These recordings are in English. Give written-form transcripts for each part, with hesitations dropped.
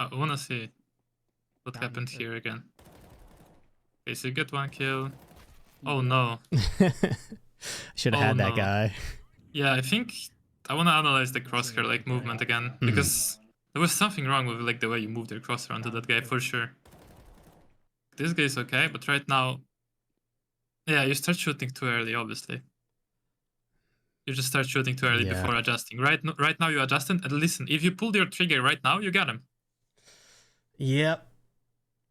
I wanna see what happened here again. Okay, so you get 1 kill. Oh no. Should have had that guy. Yeah, I think I wanna analyze the crosshair like movement again, because there was something wrong with like the way you moved your crosshair onto that guy for sure. This guy's okay, but right now, yeah, you start shooting too early, obviously. You just start shooting too early before adjusting. Right now you adjusted, and listen, if you pulled your trigger right now, you got him. Yep.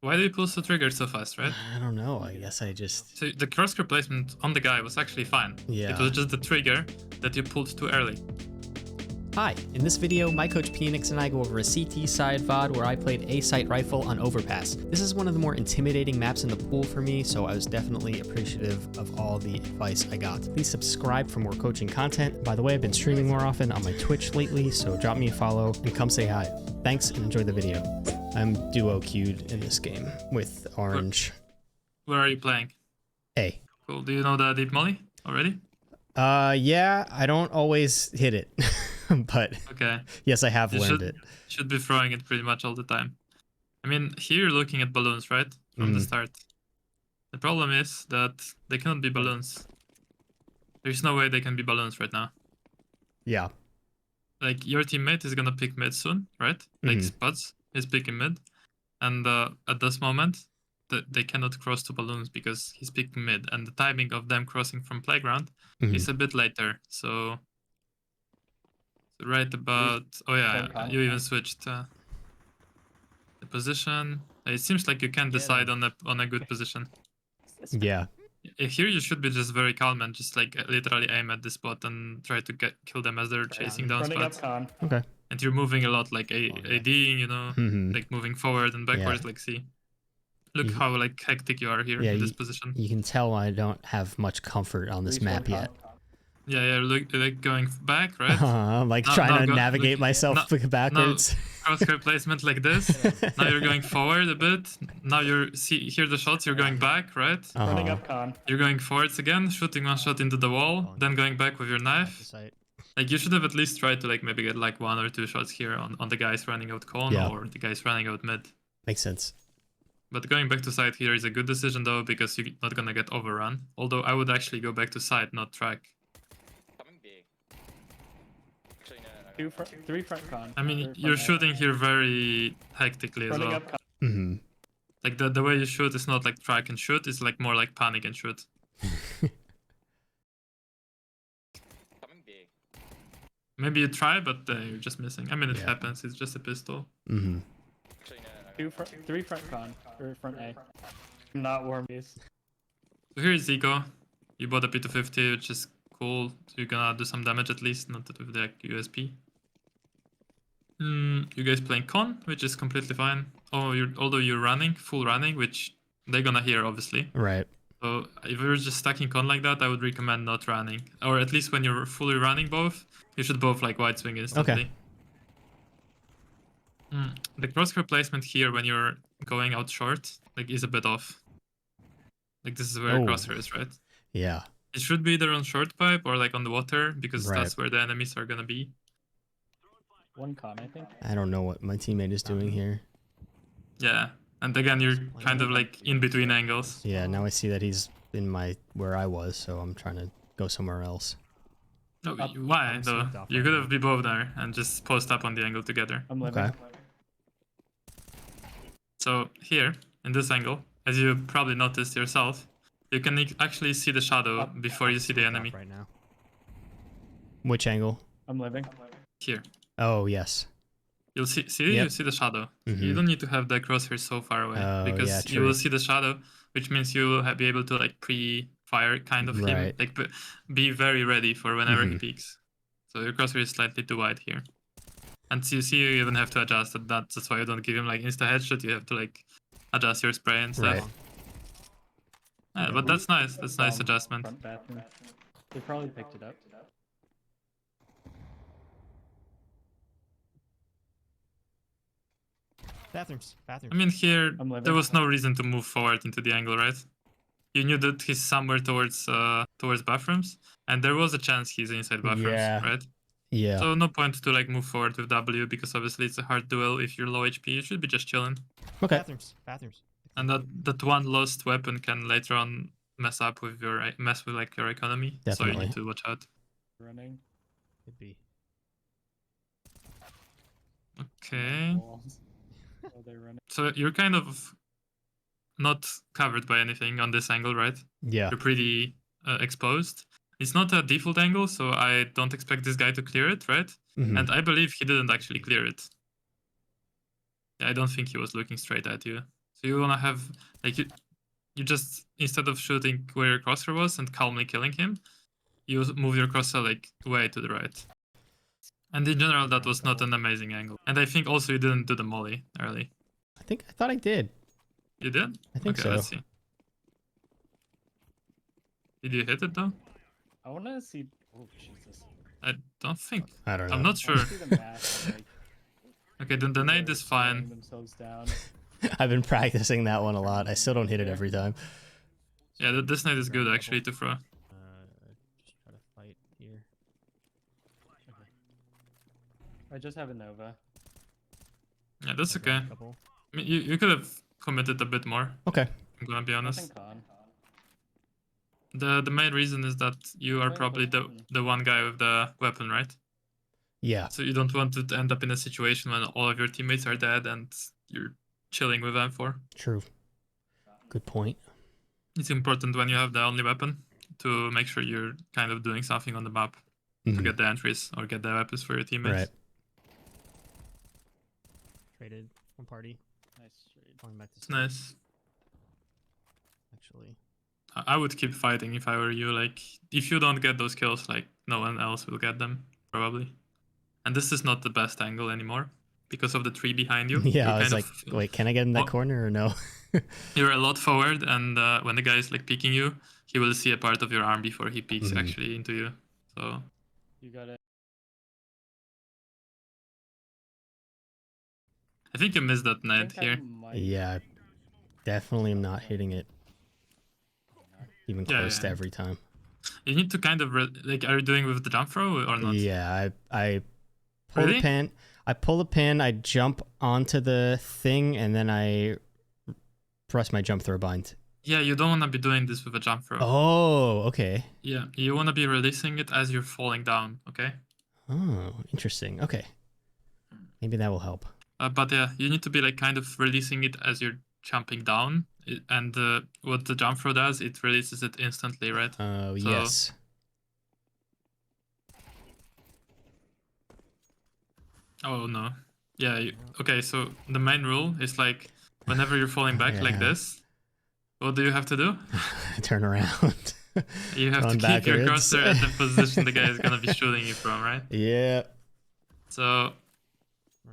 Why do you pull the trigger so fast, right? I don't know. I guess I just... So the crosshair placement on the guy was actually fine. Yeah. It was just the trigger that you pulled too early. Hi, in this video, my coach PIENIX and I go over a CT side VOD where I played A-Sight Rifle on Overpass. This is one of the more intimidating maps in the pool for me, so I was definitely appreciative of all the advice I got. Please subscribe for more coaching content. By the way, I've been streaming more often on my Twitch lately, so drop me a follow and come say hi. Thanks and enjoy the video. I'm duo queued in this game with Orange. Where are you playing? A. Cool. Do you know the deep molly already? Yeah, I don't always hit it. But okay. Yes, I have learned it. Should be throwing it pretty much all the time. I mean, here you're looking at balloons, right? From the start. The problem is that they cannot be balloons. There's no way they can be balloons right now. Yeah. Like, your teammate is gonna pick mid soon, right? Like, Spuds is picking mid. And at this moment, they cannot cross to balloons because he's picking mid. And the timing of them crossing from playground is a bit later, so... Right about... Oh yeah, you even switched the position. It seems like you can decide on a good position. Yeah. Here you should be just very calm and just like literally aim at the spot and try to kill them as they're chasing down spots. Okay. And you're moving a lot like AD, you know, like moving forward and backwards like C. Look how like hectic you are here in this position. You can tell I don't have much comfort on this map yet. Yeah, like going back, right? I'm like trying to navigate myself backwards. Crosshair placement like this. Now you're going forward a bit. Now you're hear the shots. You're going back, right? Running up con. You're going forwards again, shooting one shot into the wall, then going back with your knife. Like you should have at least tried to like maybe get like 1 or 2 shots here on the guys running out con or the guys running out mid. Makes sense. But going back to side here is a good decision though because you're not gonna get overrun. Although I would actually go back to side, not track. 3 front con. I mean, you're shooting here very hectically as well. Like the way you shoot is not like track and shoot, it's like more like panic and shoot. Maybe you try, but you're just missing. I mean, it happens, it's just a pistol. 3 front con, or front A. Not warm these. So here's Zico. You bought a P250, which is cool. So you're gonna do some damage at least, not with the USP. You guys playing con, which is completely fine. Oh, although you're running, full running, which they're gonna hear obviously. Right. So if you're just stacking con like that, I would recommend not running. Or at least when you're fully running both, you should both like wide swing instantly. Okay. The crosshair placement here when you're going out short, like is a bit off. Like this is where crosshair is, right? Yeah. It should be either on short pipe or like on the water because that's where the enemies are gonna be. 1 con, I think. I don't know what my teammate is doing here. Yeah, and again you're kind of like in between angles. Yeah, now I see that he's in where I was, so I'm trying to go somewhere else. No, why though? You could have been both there and just post up on the angle together. I'm living. Okay. So here, in this angle, as you probably noticed yourself, you can actually see the shadow before you see the enemy. Right now. Which angle? I'm living. Here. Oh, yes. You'll see you see the shadow. You don't need to have the crosshair so far away because you will see the shadow, which means you will be able to like pre-fire kind of him, like be very ready for whenever he peeks. So your crosshair is slightly too wide here. And you see you even have to adjust that. That's why you don't give him like insta headshot. You have to like adjust your spray and stuff. Yeah, but that's nice. That's nice adjustment. They probably picked it up. Bathrooms. I mean, here there was no reason to move forward into the angle, right? You knew that he's somewhere towards bathrooms, and there was a chance he's inside bathrooms, right? Yeah. So no point to like move forward with W because obviously it's a hard duel. If you're low HP, you should be just chilling. Okay. Bathrooms. And that one lost weapon can later on mess with like your economy. Definitely. So you need to watch out. Running. Could be. Okay. Oh, they're running. So you're kind of not covered by anything on this angle, right? Yeah. You're pretty exposed. It's not a default angle, so I don't expect this guy to clear it, right? And I believe he didn't actually clear it. I don't think he was looking straight at you. So you want to have, like, you just, instead of shooting where your crosshair was and calmly killing him, you move your crosshair, like, way to the right. And in general, that was not an amazing angle. And I think also you didn't do the molly early. I thought I did. You did? I think okay, so. Let's see. Did you hit it, though? I want to see... Oh, Jesus. I don't think. I don't know. I'm not sure. Like, okay, then the nade is fine. Themselves down. I've been practicing that one a lot. I still don't hit it every time. Yeah, this nade is good actually to throw. Just try to fight here. I just have a Nova. Yeah, that's okay. I mean, you could have committed a bit more. Okay. I'm gonna be honest. The main reason is that you are probably the one guy with the weapon, right? Yeah. So you don't want to end up in a situation when all of your teammates are dead and you're chilling with M4. True. Good point. It's important when you have the only weapon to make sure you're kind of doing something on the map to get the entries or get the weapons for your teammates. Right. Traded one party. Nice trade. Going back to it's nice. Actually, I would keep fighting if I were you. Like, if you don't get those kills, like, no one else will get them, probably. And this is not the best angle anymore because of the tree behind you. Yeah, I was like, wait, can I get in that corner or no? You're a lot forward, and when the guy is like peeking you, he will see a part of your arm before he peeks actually into you. So you got it. I think you missed that nade here. Yeah, definitely am not hitting it even close to every time. You need to kind of like, are you doing with the jump throw or not? Yeah, I pull the pin. I pull the pin. I jump onto the thing, and then I press my jump throw bind. Yeah, you don't want to be doing this with a jump throw. Oh, okay. Yeah, you want to be releasing it as you're falling down. Okay. Oh, interesting. Okay, maybe that will help. But yeah, you need to be like kind of releasing it as you're jumping down. And what the jump throw does, it releases it instantly, right? Oh, yes. Oh, no. Yeah, okay, so the main rule is like, whenever you're falling back like this, what do you have to do? Turn around. You have to keep your cursor at the position the guy is going to be shooting you from, right? Yeah. So,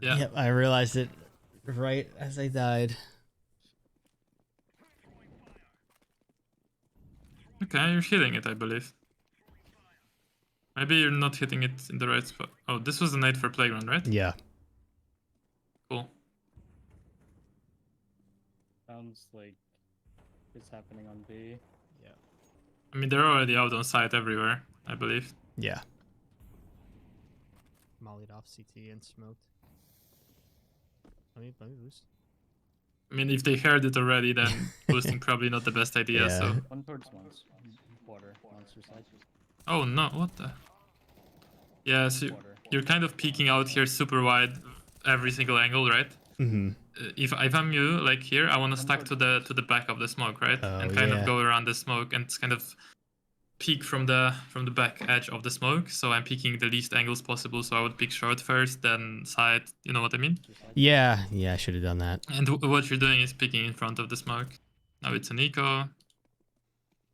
yeah. Yep, I realized it right as I died. Okay, you're hitting it, I believe. Maybe you're not hitting it in the right spot. Oh, this was the nade for playground, right? Yeah. Cool. Sounds like it's happening on B. Yeah. I mean, they're already out on site everywhere, I believe. Yeah. Mollied off CT and smoked. Let me boost. I mean, if they heard it already, then boosting probably not the best idea. Yeah. So. One towards water, monster side. Oh no! What the? Yeah, so you're kind of peeking out here super wide, every single angle, right? Mm-hmm. If I'm you, like here, I want to stack to the back of the smoke, right? And kind of go around the smoke and kind of peek from the back edge of the smoke. So I'm peeking the least angles possible. So I would peek short first, then side. You know what I mean? Yeah, I should have done that. And what you're doing is peeking in front of the smoke. Now it's an eco.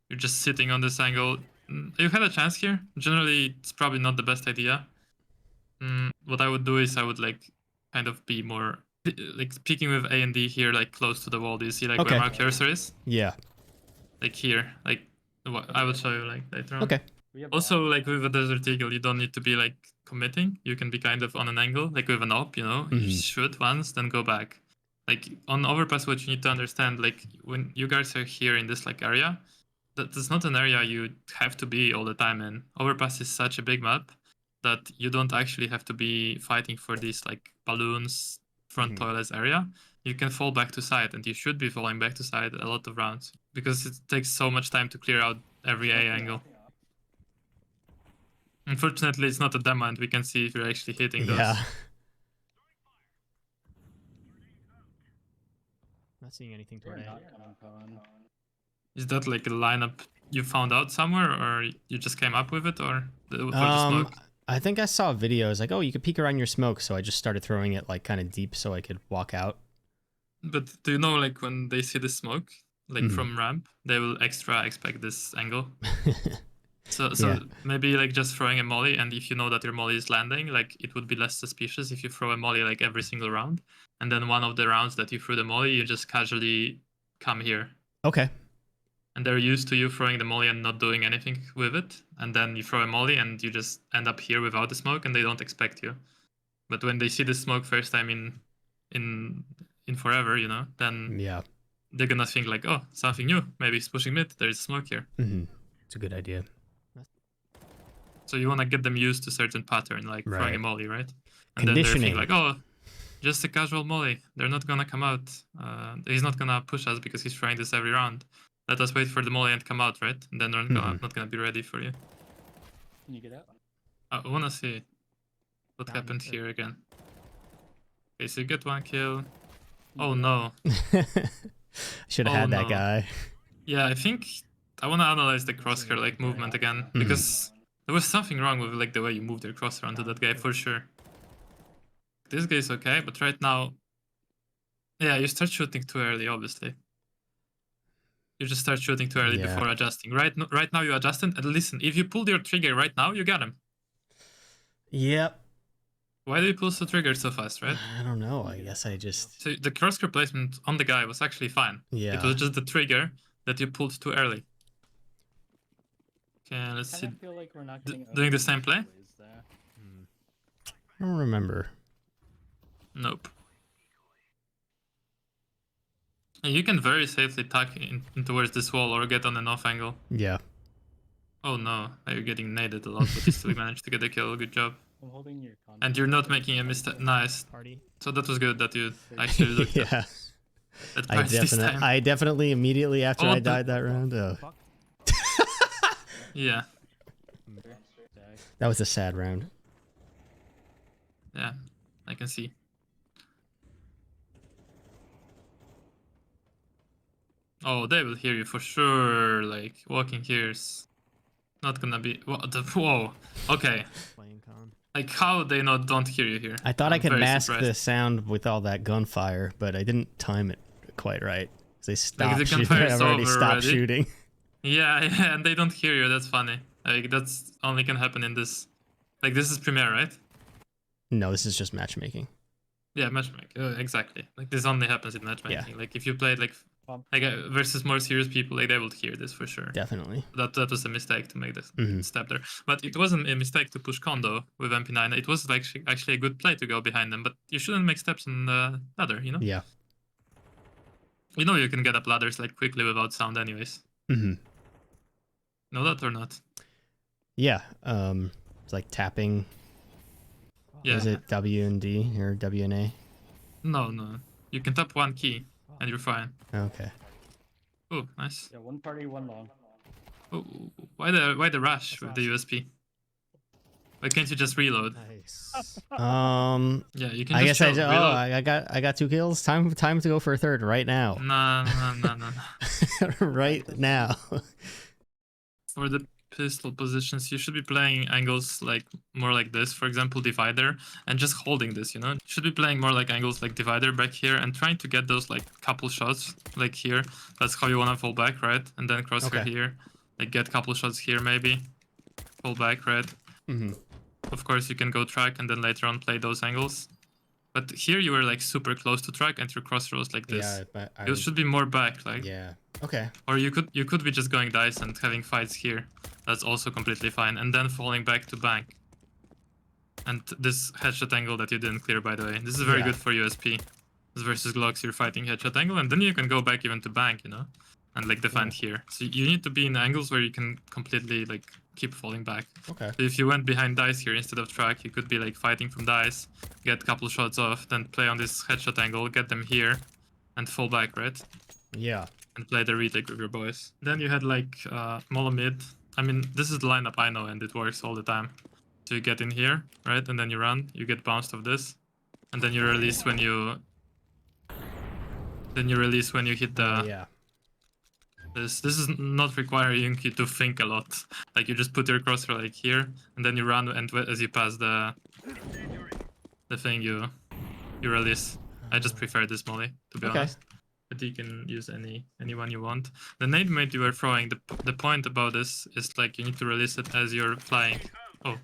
You're just sitting on this angle. You had a chance here. Generally, it's probably not the best idea. What I would do is I would like kind of be more like peeking with A and D here, like close to the wall. Do you see like where my cursor is? Yeah. Like here, like I will show you like later on. Okay. Also, like with a Desert Eagle, you don't need to be like committing. You can be kind of on an angle, like with an op, you know. You shoot once, then go back. Like on overpass, what you need to understand, like when you guys are here in this like area, that's not an area you have to be all the time in. Overpass is such a big map that you don't actually have to be fighting for these like balloons, front toilets area. You can fall back to side, and you should be falling back to side a lot of rounds because it takes so much time to clear out every A angle. Unfortunately, it's not a demo, and we can see if you're actually hitting those. Yeah. Not seeing anything toward A. Is that like a lineup you found out somewhere, or you just came up with it, or for the smoke? I think I saw videos like, oh, you could peek around your smoke, so I just started throwing it like kind of deep so I could walk out. But do you know, like when they see the smoke, like from ramp, they will extra expect this angle. So maybe like just throwing a molly, and if you know that your molly is landing, like it would be less suspicious if you throw a molly like every single round, and then one of the rounds that you threw the molly, you just casually come here. Okay. And they're used to you throwing the molly and not doing anything with it, and then you throw a molly and you just end up here without the smoke, and they don't expect you. But when they see the smoke first time in forever, you know, then they're gonna think like, oh, something new. Maybe he's pushing mid. There's smoke here. It's a good idea. So you want to get them used to certain pattern, like throwing a molly, right? And Conditioning. then they're thinking like, oh, just a casual molly. They're not gonna come out. He's not gonna push us because he's trying this every round. Let us wait for the molly and come out, right? And then they're not gonna be ready for you. Can you get out? I wanna see what happened here again. Okay, so you get 1 kill. Oh no. Should have had that guy. Yeah, I think I wanna analyze the crosshair like movement again, because there was something wrong with like the way you moved your crosshair onto that guy for sure. This guy's okay, but right now, yeah, you start shooting too early, obviously. You just start shooting too early before adjusting. Right now you adjusted, and listen, if you pulled your trigger right now, you got him. Yep. Why do you pull the trigger so fast, right? I don't know. I guess I just... So the crosshair placement on the guy was actually fine. Yeah. It was just the trigger that you pulled too early. Okay, let's see. Feel like we're not doing the same play? I don't remember. Nope. And you can very safely tuck in towards this wall or get on an off angle. Yeah. Oh no, you're getting naded a lot, but you still managed to get a kill. Good job. I'm holding your and you're not making a mistake. Nice. So that was good that you actually looked at I definitely immediately after I died that round. Yeah. That was a sad round. Yeah, I can see. Oh, they will hear you for sure. Like, walking here is not gonna be... Whoa. Okay. Like, how they don't hear you here? I thought I could mask the sound with all that gunfire, but I didn't time it quite right. They stopped like, shooting. I've already stopped shooting. Yeah, and they don't hear you. That's funny. Like, that's only can happen in this... Like, this is Premiere, right? No, this is just matchmaking. Yeah, matchmaking. Exactly. Like, this only happens in matchmaking. Yeah. Like, if you played, like versus more serious people, like, they would hear this for sure. Definitely. That was a mistake to make this step there. But it wasn't a mistake to push Kondo with MP9. It was like actually a good play to go behind them, but you shouldn't make steps on the ladder, you know? Yeah. You know you can get up ladders, like, quickly without sound anyways. Know that or not? Yeah. It's like tapping. Yeah. Is it W and D or W and A? No. You can tap one key and you're fine. Okay. Oh, nice. Yeah, one party, one long. Oh, why the rush with the USP? Why can't you just reload? Nice. Yeah, you can. I guess reload. I got 2 kills. Time to go for a third right now. No. Right now. For the pistol positions, you should be playing angles like more like this, for example, divider, and just holding this, you know? You should be playing more like angles like divider back here and trying to get those like couple shots like here. That's how you want to fall back, right? And then crosshair here, like get couple shots here maybe, fall back, right? Of course you can go track and then later on play those angles. But here you were like super close to track and your crosshair was like this. Yeah, but you should be more back, like. Yeah. Okay. Or you could be just going dice and having fights here. That's also completely fine. And then falling back to bank. And this headshot angle that you didn't clear, by the way. This is very good for USP. This versus Glocks, you're fighting headshot angle, and then you can go back even to bank, you know? And like defend here. So you need to be in angles where you can completely like keep falling back. Okay. So if you went behind dice here instead of track, you could be like fighting from dice, get a couple shots off, then play on this headshot angle, get them here, and fall back, right? Yeah. And play the retake with your boys. Then you had like molo mid. I mean, this is the lineup I know, and it works all the time. So you get in here, right? And then you run, you get bounced off this, and then you release when you... Then you release when you hit the... yeah. This is not requiring you to think a lot. Like you just put your crosshair like here, and then you run, and as you pass the thing, you release. I just prefer this molly, to be honest. But you can use any one you want. The nade mate you were throwing, the point about this is like you need to release it as you're flying. Oh,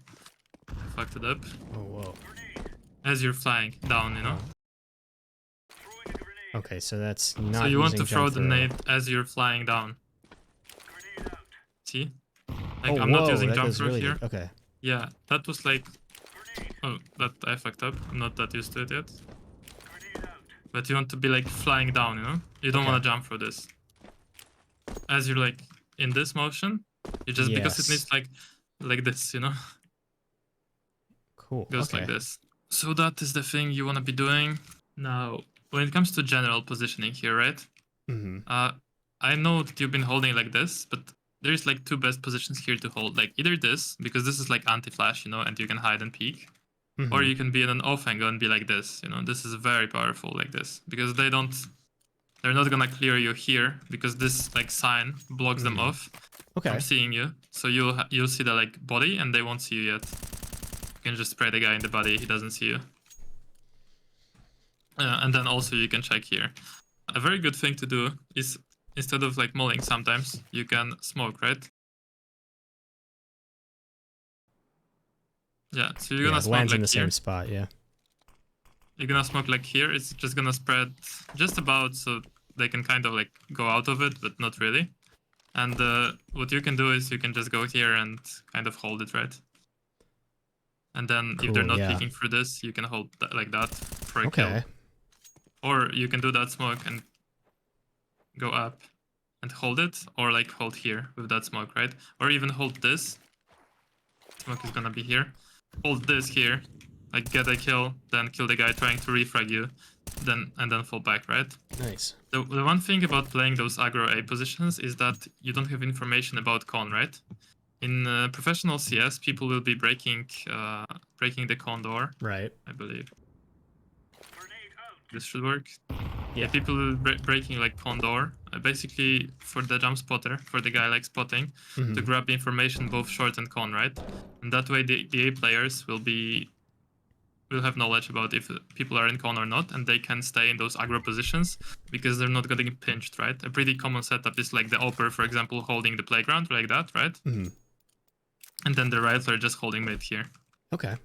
I fucked it up. Oh, whoa. As you're flying down, you know. Okay, so that's not. So you want to throw the nade as you're flying down. See? Like I'm not using jump throw here. Okay. Yeah, that was like... Oh, that I fucked up. I'm not that used to it yet. But you want to be like flying down, you know? You don't want to jump through this. As you're like in this motion, you just... Because it needs like this, you know? Cool. Goes like this. So that is the thing you want to be doing. Now, when it comes to general positioning here, right? I know that you've been holding like this, but there's like two best positions here to hold. Like either this, because this is like anti-flash, you know, and you can hide and peek. Or you can be in an off angle and be like this, you know. This is very powerful like this. Because they're not gonna clear you here, because this like sign blocks them off from seeing you. So you'll see the like body and they won't see you yet. You can just spray the guy in the body, he doesn't see you. And then also you can check here. A very good thing to do is, instead of like mulling sometimes, you can smoke, right? Yeah, so you're gonna smoke lands like in the here. same spot, yeah. You're gonna smoke like here, it's just gonna spread just about so they can kind of like go out of it, but not really. And what you can do is you can just go here and kind of hold it, right? And then if they're not peeking through this, you can hold that, like that for a kill. Or you can do that smoke and go up and hold it, or like hold here with that smoke, right? Or even hold this. Smoke is gonna be here. Hold this here, like get a kill, then kill the guy trying to refrag you, and then fall back, right? Nice. The one thing about playing those aggro A positions is that you don't have information about con, right? In professional CS, people will be breaking the con door, right? I believe. This should work. Yeah, people will breaking like con door, basically for the jump spotter, for the guy like spotting, to grab the information both short and con, right? And that way the A players will have knowledge about if people are in con or not, and they can stay in those aggro positions because they're not getting pinched, right? A pretty common setup is like the Opper, for example, holding the playground like that, right? And then the Rifler just holding mid here. Okay.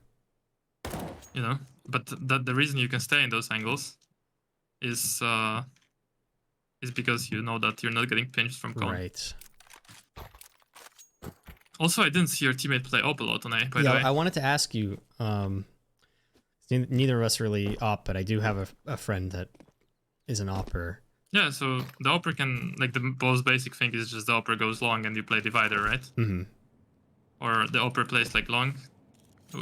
You know, but the reason you can stay in those angles is because you know that you're not getting pinched from con. Right. Also, I didn't see your teammate play op a lot on A, by the way. I wanted to ask you, neither of us really op, but I do have a friend that is an opper. Yeah, so the opper can, like, the most basic thing is just the opper goes long and you play divider, right? Or the opper plays like long,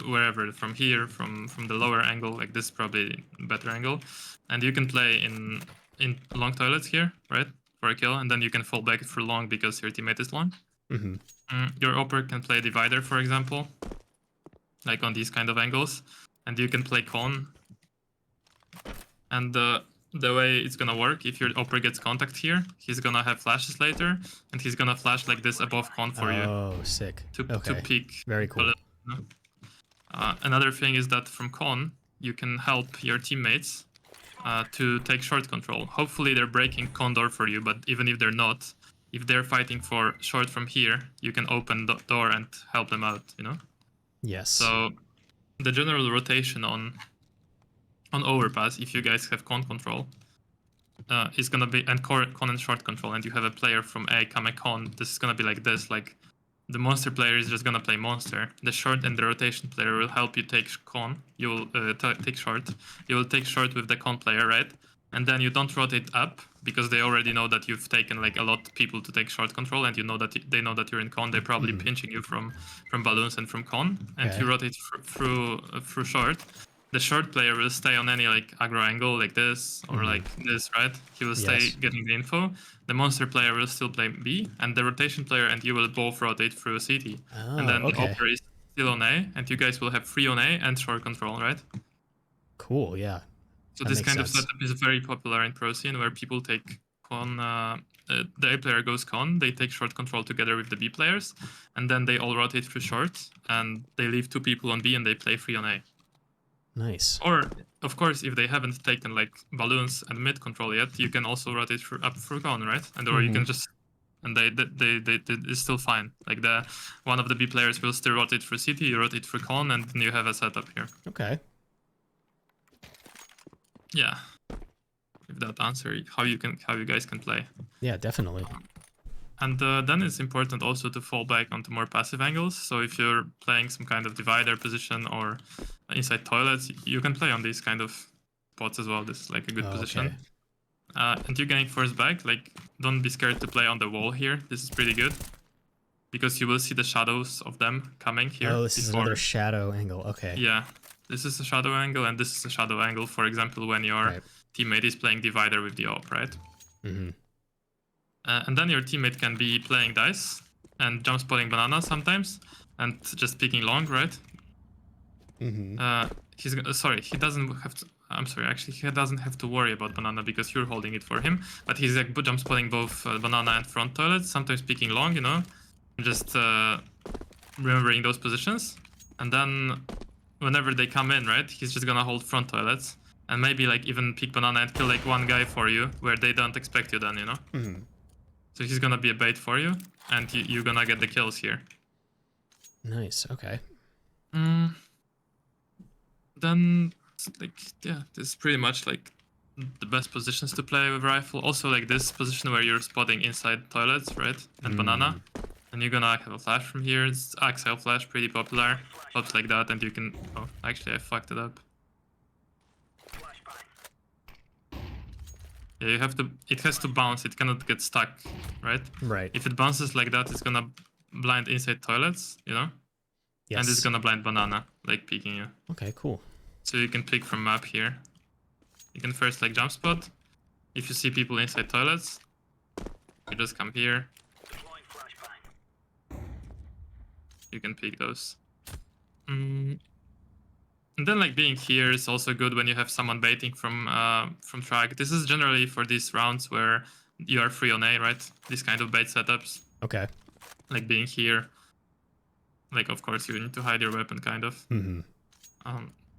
wherever, from here, from the lower angle, like this is probably a better angle. And you can play in long toilets here, right? For a kill, and then you can fall back for long because your teammate is long. Your opper can play divider, for example, like on these kind of angles, and you can play con. And the way it's gonna work, if your opper gets contact here, he's gonna have flashes later, and he's gonna flash like this above con for you. Oh, sick. To peek. Very cool. Another thing is that from con, you can help your teammates to take short control. Hopefully they're breaking con door for you, but even if they're not, if they're fighting for short from here, you can open the door and help them out, you know? Yes. So the general rotation on overpass, if you guys have con control, is gonna be, and con and short control, and you have a player from A come a con, this is gonna be like this, like the monster player is just gonna play monster. The short and the rotation player will help you take con. You will take short. You will take short with the con player, right? and then you don't rotate up because they already know that you've taken like a lot of people to take short control, and you know that they know that you're in con. They're probably pinching you from balloons and from con, and you rotate through short. The short player will stay on any like aggro angle like this or like this, right? He will stay getting the info. The monster player will still play B, and the rotation player and you will both rotate through CT. And then the opera is still on A, and you guys will have free on A and short control, right? Cool, yeah. So this kind of setup is very popular in pro scene, where people take con. The A player goes con, they take short control together with the B players, and then they all rotate through short, and they leave 2 people on B and they play free on A. Nice. Or, of course, if they haven't taken like balloons and mid control yet, you can also rotate up through con, right? And or you can just, and they it's still fine. Like one of the B players will still rotate through CT, you rotate through con, and then you have a setup here. Okay. Yeah. If that answers how you guys can play. Yeah, definitely. And then it's important also to fall back onto more passive angles. So if you're playing some kind of divider position or inside toilets, you can play on these kind of spots as well. This is like a good position. And you're getting forced back. Like, don't be scared to play on the wall here. This is pretty good, because you will see the shadows of them coming here. Oh, this is another shadow angle. Okay. Yeah, this is a shadow angle, and this is a shadow angle. For example, when your teammate is playing divider with the op, right? And then your teammate can be playing dice and jump spotting banana sometimes and just picking long, right? He doesn't have to. I'm sorry, actually, he doesn't have to worry about banana because you're holding it for him. But he's like jump spotting both banana and front toilets, sometimes picking long, you know, and just remembering those positions. And then whenever they come in, right, he's just gonna hold front toilets and maybe like even pick banana and kill like one guy for you where they don't expect you then, you know? So he's gonna be a bait for you, and you're gonna get the kills here. Nice, okay. Then, like, yeah, this is pretty much like the best positions to play with rifle. Also, like this position where you're spotting inside toilets, right? And banana. And you're gonna have a flash from here. It's axle flash, pretty popular. Pops like that, and you can... Oh, actually, I fucked it up. Yeah, you have to. It has to bounce. It cannot get stuck, right? Right. If it bounces like that, it's gonna blind inside toilets, you know. Yes. And it's gonna blind banana, like peeking you. Okay, cool. So you can pick from map here. You can first like jump spot. If you see people inside toilets, you just come here. You can pick those. And then like being here is also good when you have someone baiting from track. This is generally for these rounds where you are free on A, right? These kind of bait setups. Okay. Like being here. Like, of course, you need to hide your weapon, kind of.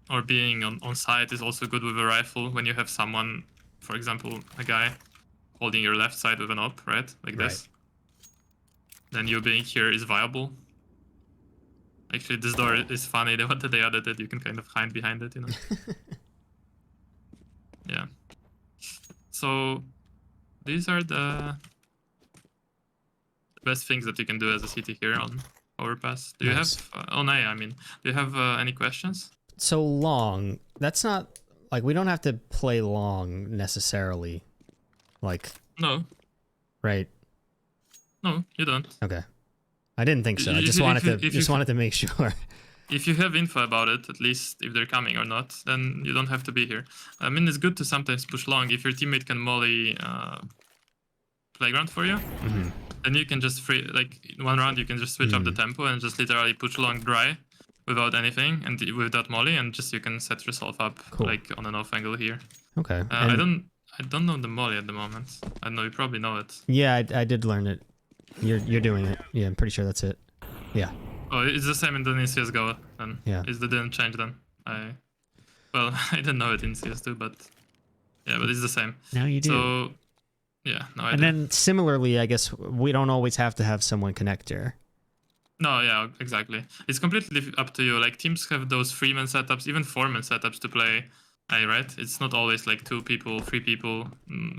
Or being on site is also good with a rifle when you have someone, for example, a guy holding your left side with an op, right? Like this. Then you being here is viable. Actually, this door is funny. The one that they added it, you can kind of hide behind it, you know? Yeah. So, these are the best things that you can do as a CT here on overpass. Do you have... on A, I mean. Do you have any questions? So long, that's not... Like, we don't have to play long, necessarily. Like... No. Right? No, you don't. Okay. I didn't think so. I just wanted to make sure. If you have info about it, at least if they're coming or not, then you don't have to be here. I mean, it's good to sometimes push long. If your teammate can molly playground for you, then you can just like in one round you can just switch up the tempo and just literally push long dry without anything and with that molly, and just you can set yourself up like on an off angle here. Okay. I don't know the molly at the moment. I don't know, you probably know it. Yeah, I did learn it. You're doing it. Yeah, I'm pretty sure that's it. Yeah. Oh, it's the same in CSGO then. Yeah. It didn't change then. Well, I didn't know it in CS2, but yeah, but it's the same. Now you do. So yeah, no, I do. And then similarly, I guess we don't always have to have someone connector. No, yeah, exactly. It's completely up to you. Like teams have those 3-man setups, even 4-man setups to play A, right? It's not always like 2 people, 3 people.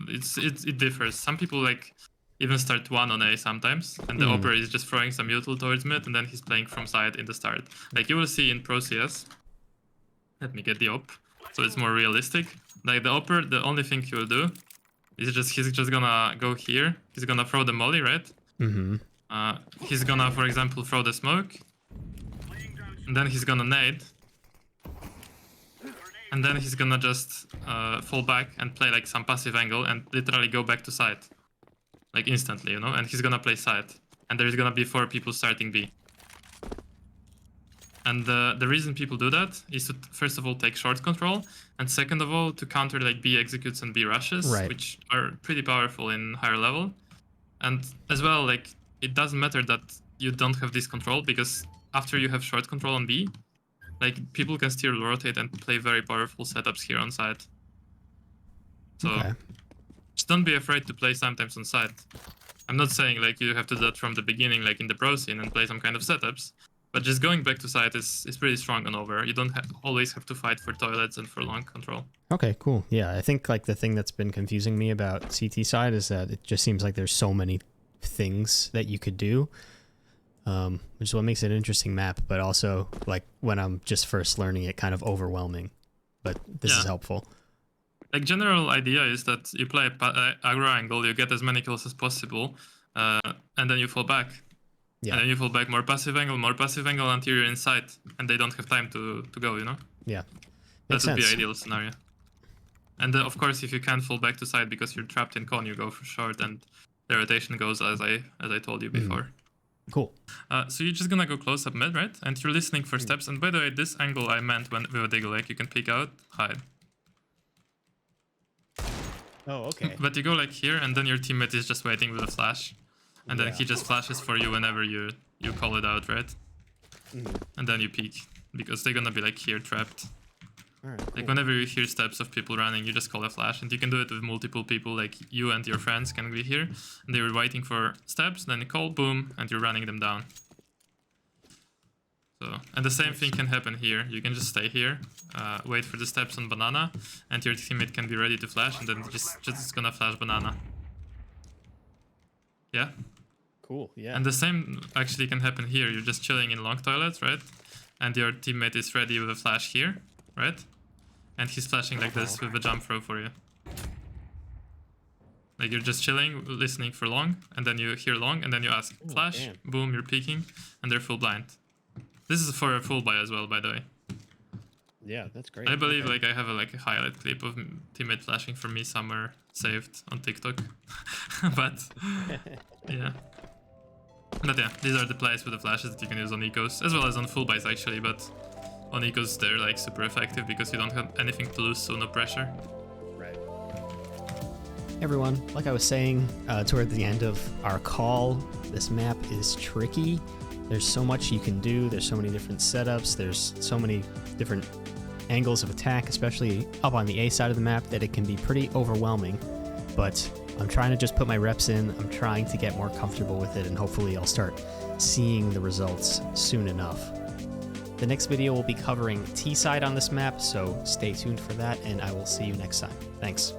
It differs. Some people like even start 1 on A sometimes, and the opera is just throwing some util towards mid, and then he's playing from side in the start. Like you will see in Pro CS. Let me get the op. so it's more realistic. Like the upper, the only thing he will do is he's just gonna go here. He's gonna throw the molly, right? Mm-hmm. He's gonna, for example, throw the smoke, and then he's gonna nade, and then he's gonna just fall back and play like some passive angle and literally go back to side, like instantly, you know. And he's gonna play side, and there's gonna be 4 people starting B. And the reason people do that is to, first of all, take short control, and second of all, to counter like B executes and B rushes, which are pretty powerful in higher level. And as well, like, it doesn't matter that you don't have this control, because after you have short control on B, like, people can still rotate and play very powerful setups here on side. So just don't be afraid to play sometimes on side. I'm not saying like you have to do that from the beginning, like in the pro scene, and play some kind of setups. But just going back to side is pretty strong on over. You don't always have to fight for toilets and for long control. Okay, cool. Yeah, I think like the thing that's been confusing me about CT side is that it just seems like there's so many things that you could do, which is what makes it an interesting map, but also like when I'm just first learning it, kind of overwhelming. But this is helpful. Like general idea is that you play aggro angle, you get as many kills as possible, and then you fall back. Yeah. And then you fall back, more passive angle until you're inside, and they don't have time to go, you know? Yeah. That would be ideal scenario. And of course, if you can't fall back to side because you're trapped in con, you go for short, and the rotation goes as I told you before. Cool. So you're just gonna go close up mid, right? And you're listening for steps. And by the way, this angle I meant with a deagle, like you can peek out, hide. Oh, okay. But you go like here, and then your teammate is just waiting with a flash. And then he just flashes for you whenever you call it out, right? And then you peek, because they're gonna be like here trapped. Right, cool. Like whenever you hear steps of people running, you just call a flash, and you can do it with multiple people, like you and your friends can be here, and they're waiting for steps, then you call, boom, and you're running them down. So, and the same thing can happen here. You can just stay here, wait for the steps on banana, and your teammate can be ready to flash, and then just gonna flash banana. Yeah? Cool, yeah. And the same actually can happen here. You're just chilling in long toilets, right? And your teammate is ready with a flash here, right? And he's flashing like this with a jump throw for you. Like you're just chilling, listening for long, and then you hear long, and then you ask, flash, boom, you're peeking, and they're full blind. This is for a full buy as well, by the way. Yeah, that's great. I believe like I have a highlight clip of teammate flashing for me somewhere saved on TikTok. But yeah. But yeah, these are the plays with the flashes that you can use on ecos, as well as on full buys actually, but on ecos they're like super effective because you don't have anything to lose, so no pressure. Right. Everyone, like I was saying toward the end of our call, this map is tricky. There's so much you can do, there's so many different setups, there's so many different angles of attack, especially up on the A side of the map, that it can be pretty overwhelming. But I'm trying to just put my reps in, I'm trying to get more comfortable with it, and hopefully I'll start seeing the results soon enough. The next video will be covering T side on this map, so stay tuned for that, and I will see you next time. Thanks.